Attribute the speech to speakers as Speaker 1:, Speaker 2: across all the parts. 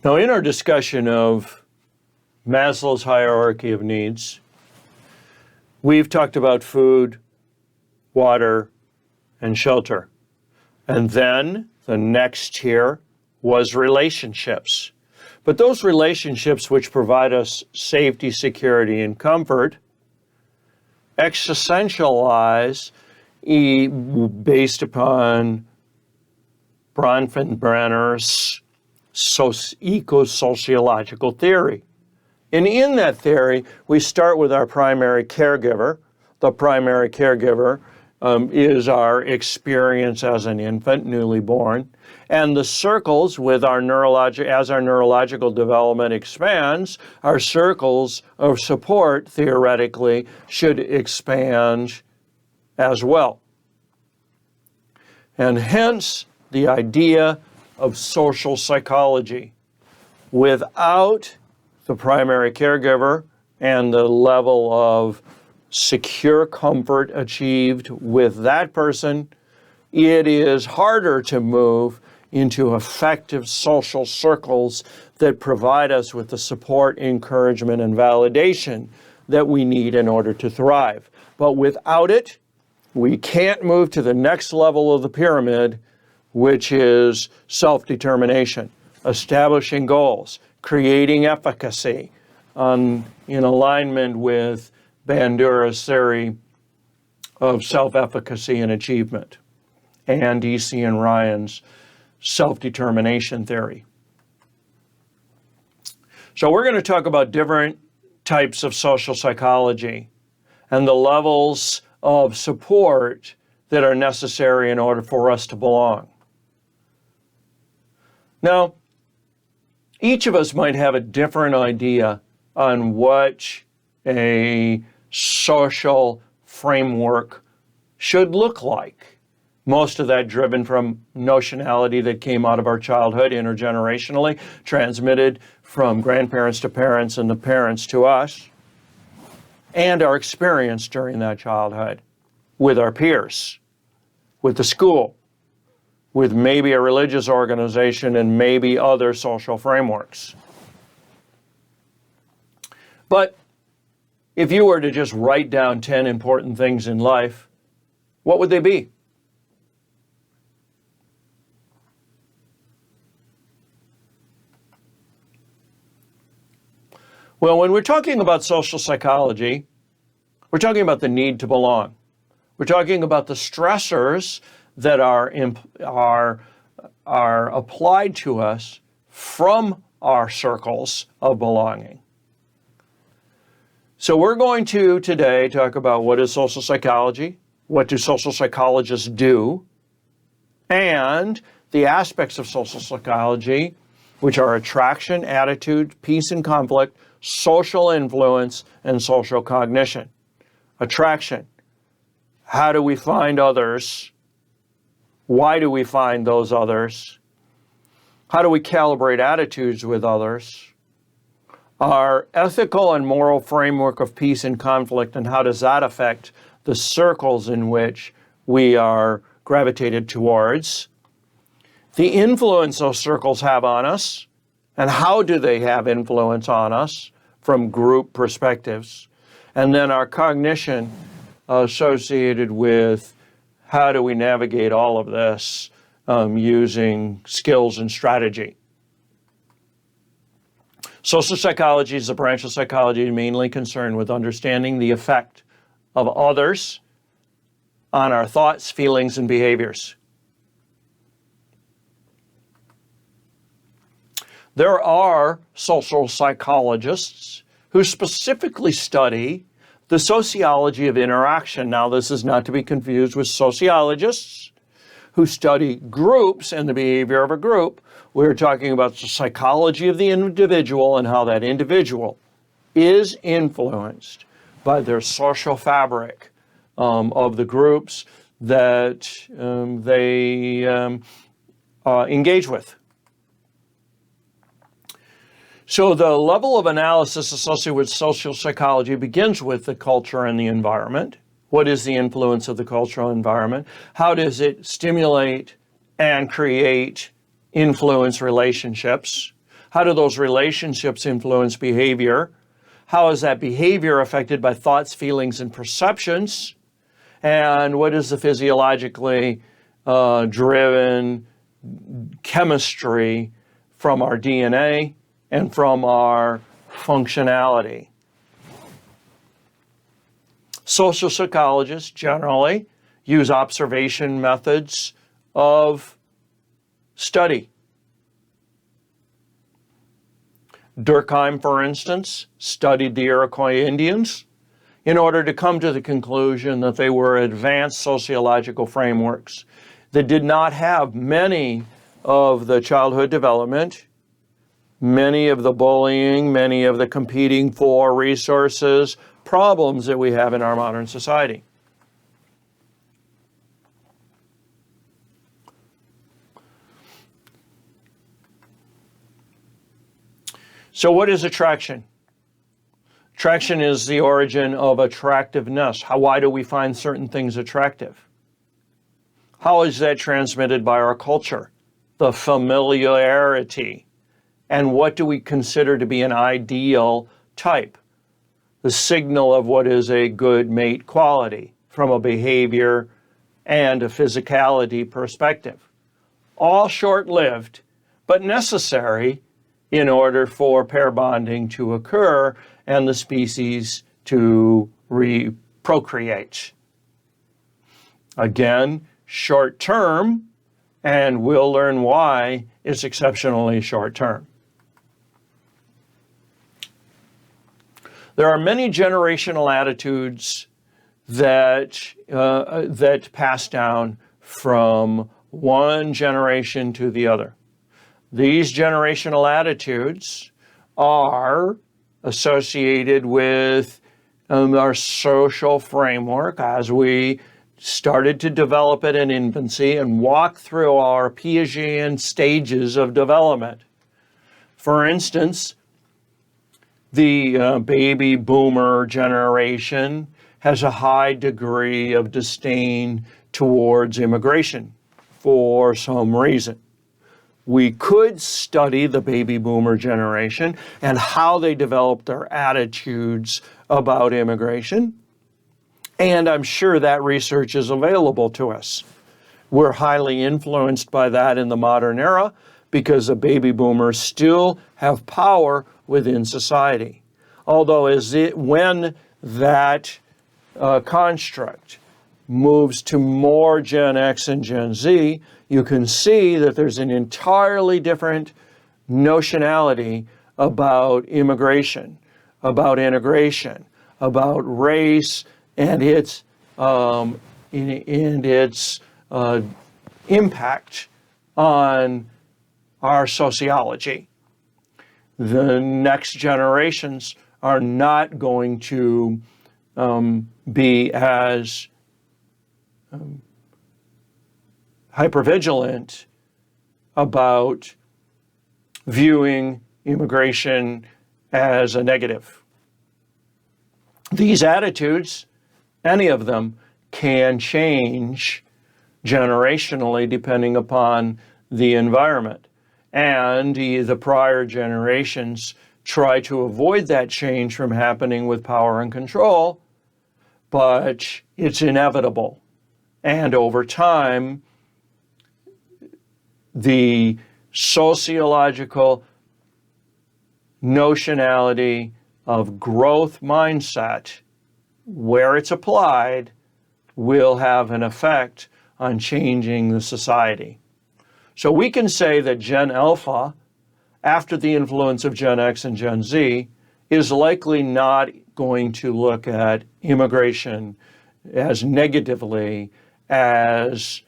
Speaker 1: Now, in our discussion of Maslow's hierarchy of needs, we've talked about food, water, and shelter. And then the next tier was relationships. But those relationships which provide us safety, security, and comfort existentialize based upon Bronfenbrenner's eco-sociological theory. And in that theory, we start with our primary caregiver. The primary caregiver is our experience as an infant, newly born. And the circles with our as our neurological development expands, our circles of support, theoretically, should expand as well. And hence, the idea of social psychology. Without the primary caregiver and the level of secure comfort achieved with that person, it is harder to move into effective social circles that provide us with the support, encouragement, and validation that we need in order to thrive. But without it, we can't move to the next level of the pyramid, which is self-determination, establishing goals, creating efficacy, in alignment with Bandura's theory of self-efficacy and achievement, and D.C. and Ryan's self-determination theory. So we're going to talk about different types of social psychology and the levels of support that are necessary in order for us to belong. Now, each of us might have a different idea on what a social framework should look like. Most of that driven from notionality that came out of our childhood, intergenerationally, transmitted from grandparents to parents and the parents to us, and our experience during that childhood with our peers, with the school, with maybe a religious organization and maybe other social frameworks. But if you were to just write down 10 important things in life, what would they be? Well, when we're talking about social psychology, we're talking about the need to belong. We're talking about the stressors that are applied to us from our circles of belonging. So we're going to today talk about what is social psychology, what do social psychologists do, and the aspects of social psychology, which are attraction, attitude, peace and conflict, social influence, and social cognition. Attraction. How do we find others? Why do we find those others? How do we calibrate attitudes with others? Our ethical and moral framework of peace and conflict, and how does that affect the circles in which we are gravitated towards? The influence those circles have on us, and how do they have influence on us from group perspectives? And then our cognition associated with how do we navigate all of this using skills and strategy. Social psychology is a branch of psychology mainly concerned with understanding the effect of others on our thoughts, feelings, and behaviors. There are social psychologists who specifically study the sociology of interaction. Now, this is not to be confused with sociologists who study groups and the behavior of a group. We're talking about the psychology of the individual and how that individual is influenced by their social fabric of the groups that they engage with. So the level of analysis associated with social psychology begins with the culture and the environment. What is the influence of the cultural environment? How does it stimulate and create influence relationships? How do those relationships influence behavior? How is that behavior affected by thoughts, feelings, and perceptions? And what is the physiologically driven chemistry from our DNA and from our functionality? Social psychologists generally use observation methods of study. Durkheim, for instance, studied the Iroquois Indians in order to come to the conclusion that they were advanced sociological frameworks that did not have many of the childhood development, many of the bullying, many of the competing for resources, problems that we have in our modern society. So what is attraction? Attraction is the origin of attractiveness. Why do we find certain things attractive? How is that transmitted by our culture? The familiarity. And what do we consider to be an ideal type? The signal of what is a good mate quality from a behavior and a physicality perspective. All short-lived, but necessary in order for pair bonding to occur and the species to procreate. Again, short-term, and we'll learn why it's exceptionally short-term. There are many generational attitudes that pass down from one generation to the other. These generational attitudes are associated with our social framework as we started to develop it in infancy and walk through our Piagetian stages of development. For instance, the baby boomer generation has a high degree of disdain towards immigration for some reason. We could study the baby boomer generation and how they developed their attitudes about immigration. And I'm sure that research is available to us. We're highly influenced by that in the modern era because the baby boomers still have power within society. Although when that construct moves to more Gen X and Gen Z, you can see that there's an entirely different notionality about immigration, about integration, about race and its impact on our sociology. The next generations are not going to be as hypervigilant about viewing immigration as a negative. These attitudes, any of them, can change generationally depending upon the environment. And the prior generations try to avoid that change from happening with power and control, but it's inevitable. And over time, the sociological notionality of growth mindset, where it's applied, will have an effect on changing the society. So we can say that Gen Alpha, after the influence of Gen X and Gen Z, is likely not going to look at immigration as negatively as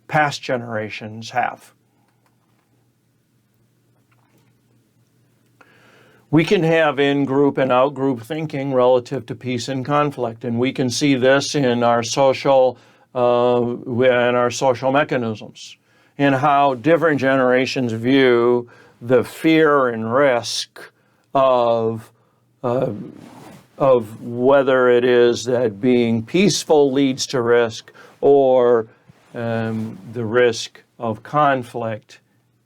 Speaker 1: past generations have. We can have in-group and out-group thinking relative to peace and conflict, and we can see this in our social mechanisms, in how different generations view the fear and risk of whether it is that being peaceful leads to risk or the risk of conflict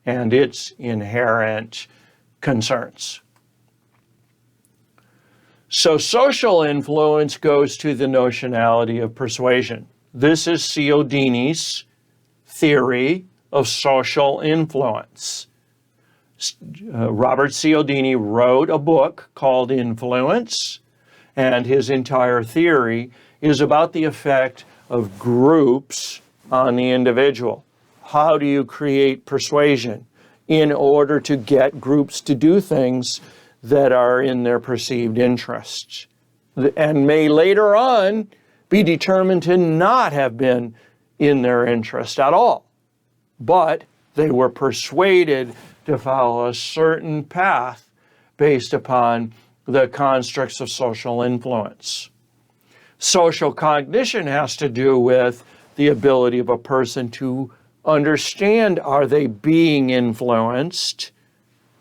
Speaker 1: and its inherent concerns. So social influence goes to the notionality of persuasion. This is Cialdini's theory of social influence. Robert Cialdini wrote a book called Influence, and his entire theory is about the effect of groups on the individual. How do you create persuasion in order to get groups to do things that are in their perceived interests, and may later on be determined to not have been in their interest at all, but they were persuaded to follow a certain path based upon the constructs of social influence. Social cognition has to do with the ability of a person to understand, are they being influenced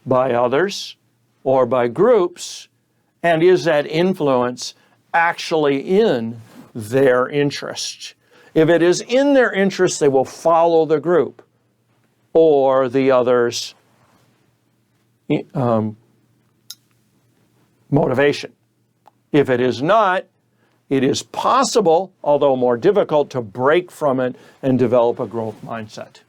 Speaker 1: by others or by groups, and is that influence actually in their interest? If it is in their interest, they will follow the group or the other's motivation. If it is not, it is possible, although more difficult, to break from it and develop a growth mindset.